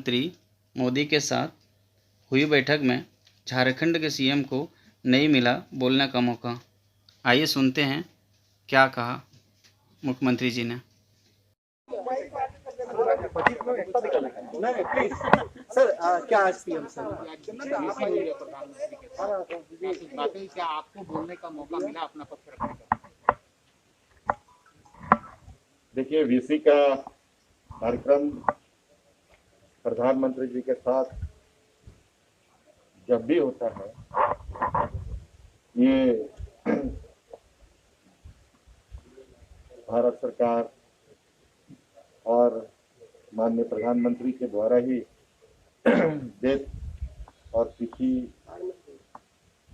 प्रधानमंत्री मोदी के साथ हुई बैठक में झारखंड के सीएम को नहीं मिला बोलने का मौका। आइए सुनते हैं क्या कहा मुख्यमंत्री जी ने। सर क्या आज सीएम सर बातें क्या आपको बोलने का मौका मिला अपना पक्ष रखने का? देखिए, वीसी का कार्यक्रम प्रधानमंत्री जी के साथ जब भी होता है, ये भारत सरकार और माननीय प्रधानमंत्री के द्वारा ही डेट और तिथि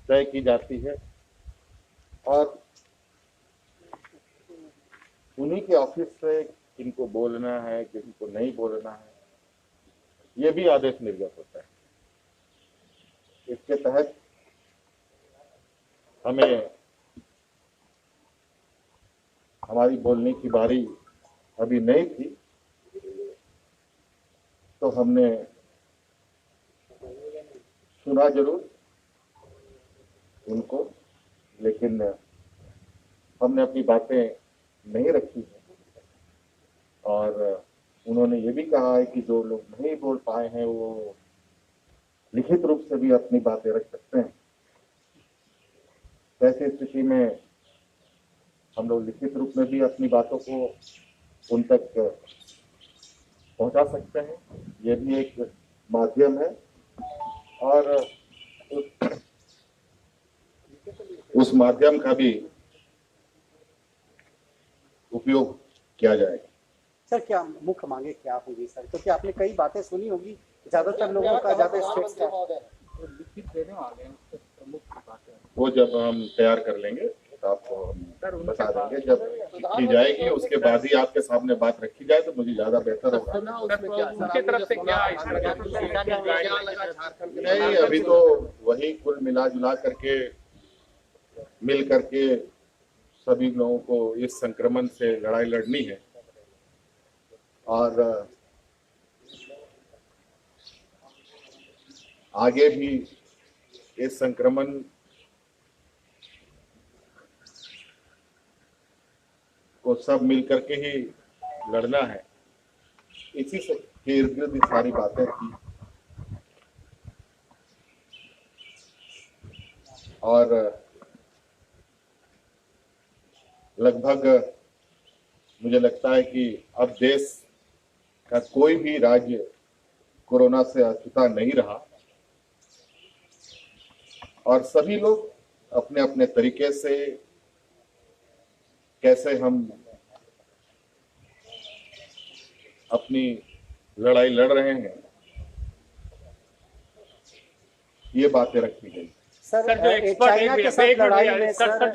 तय की जाती है और उन्हीं के ऑफिस से किनको बोलना है, किनको नहीं बोलना है, ये भी आदेश निर्गत होता है। इसके तहत हमें हमारी बोलने की बारी अभी नहीं थी, तो हमने सुना जरूर उनको, लेकिन हमने अपनी बातें नहीं रखी है। और उन्होंने ये भी कहा है कि जो लोग नहीं बोल पाए हैं वो लिखित रूप से भी अपनी बातें रख सकते हैं। ऐसी स्थिति में हम लोग लिखित रूप में भी अपनी बातों को उन तक पहुंचा सकते हैं। ये भी एक माध्यम है और उस माध्यम का भी उपयोग किया जाएगा। सर क्या मुख्य मांगे क्या होगी सर, क्योंकि आपने कई बातें सुनी होगी, ज्यादातर लोगों का ज्यादा स्टेट्स का लिखित देने वाले हैं, उससे प्रमुख बातें वो जब हम तैयार कर लेंगे तो आपको हम बता देंगे। जब की जाएगी उसके बाद ही आपके सामने बात रखी जाए तो मुझे ज्यादा बेहतर होगा। उनकी तरफ से क्या नहीं, अभी तो वही कुल मिला जुला करके मिल करके सभी लोगों को इस संक्रमण से लड़ाई लड़नी है और आगे भी इस संक्रमण को सब मिल करके ही लड़ना है। इसी से इर्द गिर्द सारी बातें थी और लगभग मुझे लगता है कि अब देश का कोई भी राज्य कोरोना से अछूता नहीं रहा और सभी लोग अपने अपने तरीके से कैसे हम अपनी लड़ाई लड़ रहे हैं, ये बातें रखी गई। सर जो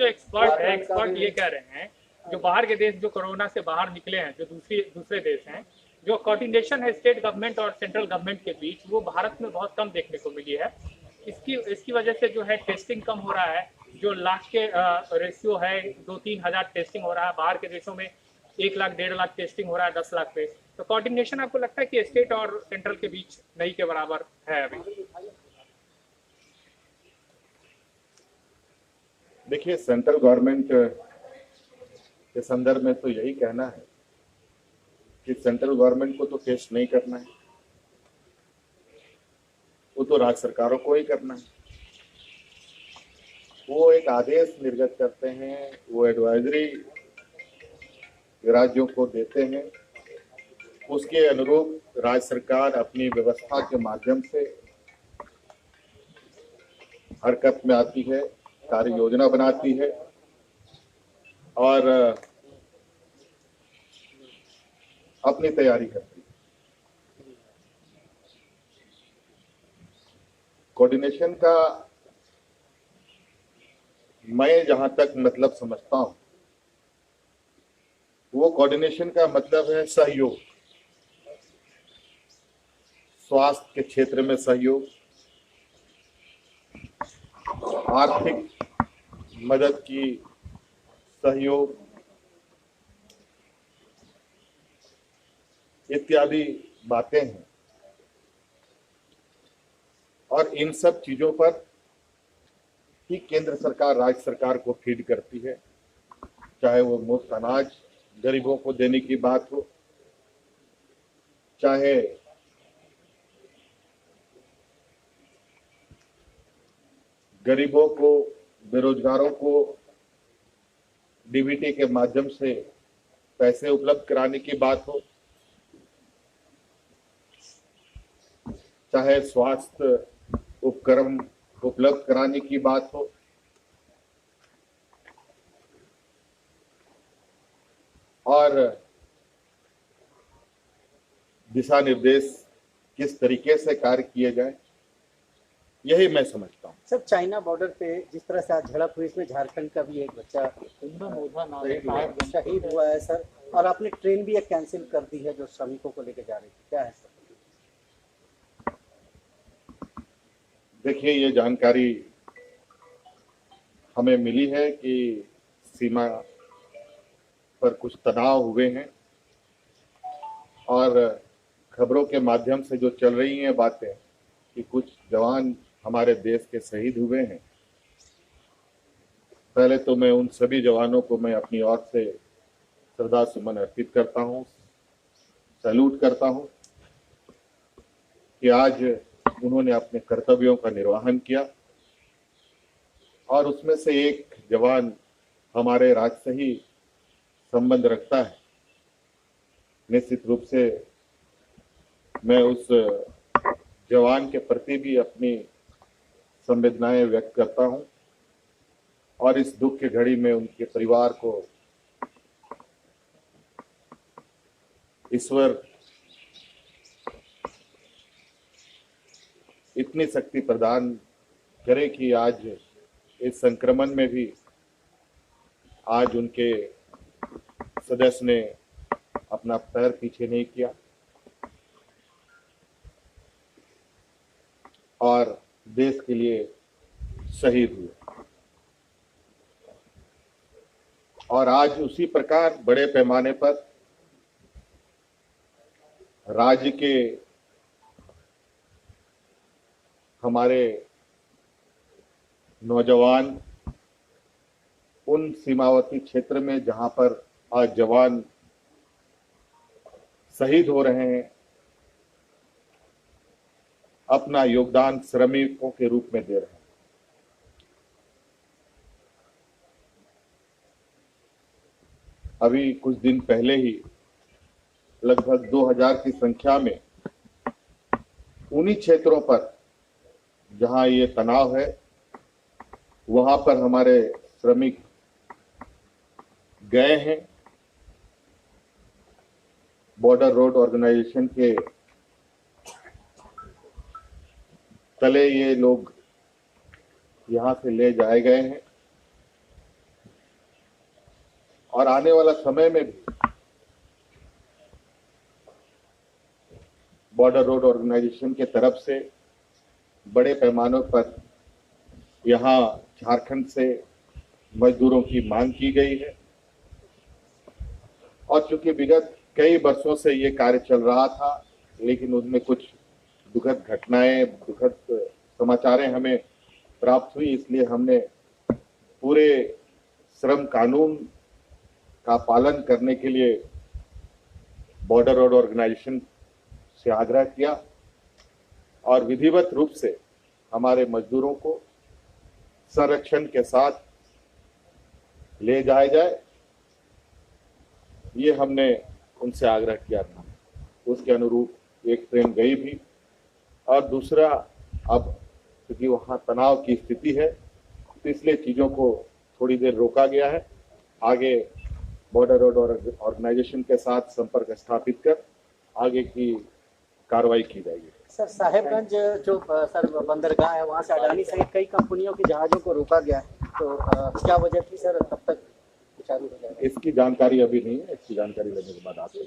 एक्सपर्ट ये कह रहे हैं, जो बाहर के देश जो कोरोना से बाहर निकले हैं, जो दूसरे देश हैं, जो कोऑर्डिनेशन है स्टेट गवर्नमेंट और सेंट्रल गवर्नमेंट के बीच, वो भारत में बहुत कम देखने को मिली है। इसकी वजह से जो है टेस्टिंग कम हो रहा है। जो लाख के रेशियो है 2-3 हज़ार टेस्टिंग हो रहा है, बाहर के देशों में 1 लाख 1.5 लाख टेस्टिंग हो रहा है 10 लाख पे। तो कोऑर्डिनेशन आपको लगता है कि स्टेट और सेंट्रल के बीच नहीं के बराबर है अभी? देखिए, सेंट्रल गवर्नमेंट के संदर्भ में तो यही कहना है कि सेंट्रल गवर्नमेंट को तो टेस्ट नहीं करना है, वो तो राज्य सरकारों को ही करना है। वो एक आदेश निर्गत करते हैं, वो एडवाइजरी राज्यों को देते हैं, उसके अनुरूप राज्य सरकार अपनी व्यवस्था के माध्यम से हरकत में आती है, कार्य योजना बनाती है और अपनी तैयारी करती है। कोऑर्डिनेशन का मैं जहां तक मतलब समझता हूं, वो कोऑर्डिनेशन का मतलब है सहयोग, स्वास्थ्य के क्षेत्र में सहयोग, आर्थिक मदद की सहयोग इत्यादि बातें हैं। और इन सब चीजों पर ही केंद्र सरकार राज्य सरकार को फीड करती है, चाहे वो मुफ्त अनाज गरीबों को देने की बात हो, चाहे गरीबों को, बेरोजगारों को डीबीटी के माध्यम से पैसे उपलब्ध कराने की बात हो, चाहे स्वास्थ्य उपकरण उपलब्ध कराने की बात हो, और दिशा निर्देश किस तरीके से कार्य किए जाए, यही मैं समझता हूँ। सर, चाइना बॉर्डर पे जिस तरह से आज झड़प हुई, इसमें झारखंड का भी एक बच्चा शहीद हुआ है सर, और आपने ट्रेन भी एक कैंसिल कर दी है जो श्रमिकों को लेकर जा रही थी, क्या है सर? देखिए, ये जानकारी हमें मिली है कि सीमा पर कुछ तनाव हुए हैं, और खबरों के माध्यम से जो चल रही हैं बातें कि कुछ जवान हमारे देश के शहीद हुए हैं। पहले तो मैं उन सभी जवानों को मैं अपनी ओर से श्रद्धा सुमन अर्पित करता हूँ, सैल्यूट करता हूँ कि आज उन्होंने अपने कर्तव्यों का निर्वहन किया, और उसमें से एक जवान हमारे राज्य से ही संबंध रखता है। निश्चित रूप से मैं उस जवान के प्रति भी अपनी संवेदनाएं व्यक्त करता हूं, और इस दुख की घड़ी में उनके परिवार को ईश्वर इतनी शक्ति प्रदान करे कि आज इस संक्रमण में भी आज उनके सदस्य ने अपना पैर पीछे नहीं किया और देश के लिए शहीद हुए। और आज उसी प्रकार बड़े पैमाने पर राज्य के हमारे नौजवान उन सीमावर्ती क्षेत्र में जहां पर आज जवान शहीद हो रहे हैं, अपना योगदान श्रमिकों के रूप में दे रहे हैं। अभी कुछ दिन पहले ही लगभग 2000 की संख्या में उन्हीं क्षेत्रों पर जहां ये तनाव है, वहां पर हमारे श्रमिक गए हैं। बॉर्डर रोड ऑर्गेनाइजेशन के तले ये लोग यहां से ले जाए गए हैं, और आने वाला समय में भी बॉर्डर रोड ऑर्गेनाइजेशन के तरफ से बड़े पैमाने पर यहां झारखंड से मजदूरों की मांग की गई है। और चूंकि विगत कई वर्षों से ये कार्य चल रहा था, लेकिन उसमें कुछ दुखद घटनाएं, दुखद समाचारें हमें प्राप्त हुई, इसलिए हमने पूरे श्रम कानून का पालन करने के लिए बॉर्डर रोड ऑर्गेनाइजेशन से आग्रह किया, और विधिवत रूप से हमारे मजदूरों को संरक्षण के साथ ले जाया जाए, ये हमने उनसे आग्रह किया था। उसके अनुरूप एक ट्रेन गई भी, और दूसरा अब क्योंकि वहाँ तनाव की स्थिति है, तो इसलिए चीज़ों को थोड़ी देर रोका गया है। आगे बॉर्डर रोड ऑर्गेनाइजेशन के साथ संपर्क स्थापित कर आगे की कार्रवाई की जाएगी। सर, साहेबगंज जो सर बंदरगाह है, वहाँ से अडानी सहित कई कंपनियों के जहाज़ों को रोका गया है, तो क्या वजह थी सर? कब तक विचारू हो जाएगा? इसकी जानकारी अभी नहीं है, इसकी जानकारी लेने के बाद आपको